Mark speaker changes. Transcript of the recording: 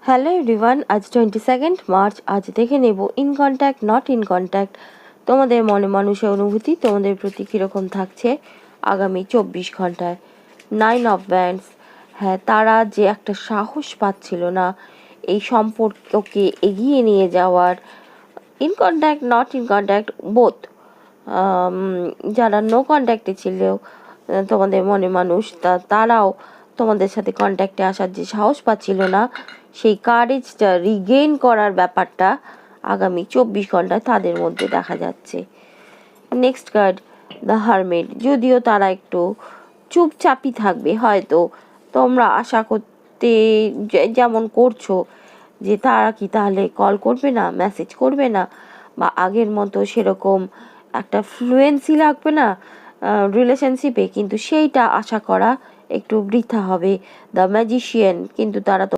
Speaker 1: Hello everyone, আজ 22 March. আজ দেখে নেব in contact not in contact তোমাদের মনে মানুষের অনুভূতি তোমাদের প্রতি কীরকম থাকছে আগামী 24 ঘন্টায়। 9 অফ ওয়ান্ডস, হ্যাঁ, তারা যে একটা সাহস পাচ্ছিল না এই সম্পর্ককে এগিয়ে নিয়ে যাওয়ার। In contact not in contact both, যারা নো কন্ট্যাক্টে ছিল তোমাদের মনে মানুষ, তারাও তোমাদের সাথে কন্ট্যাক্টে আসার যে সাহস পাচ্ছিল না, সেই কারেজটা রিগেইন করার ব্যাপারটা আগামী 24 ঘন্টায় তাদের মধ্যে দেখা যাচ্ছে। Next card, the hermit. যদিও তারা একটু চুপচাপই থাকবে, হয়তো তোমরা আশা করতে যেমন করছো যে তারা কি তাহলে কল করবে না, মেসেজ করবে না, বা আগের মতো সেরকম একটা ফ্লুয়েন্সি লাগবে না রিলেশনশিপে, কিন্তু সেইটা আশা করা একটু বৃথা হবে। দ্য ম্যাজিশিয়ান, কিন্তু তারা তো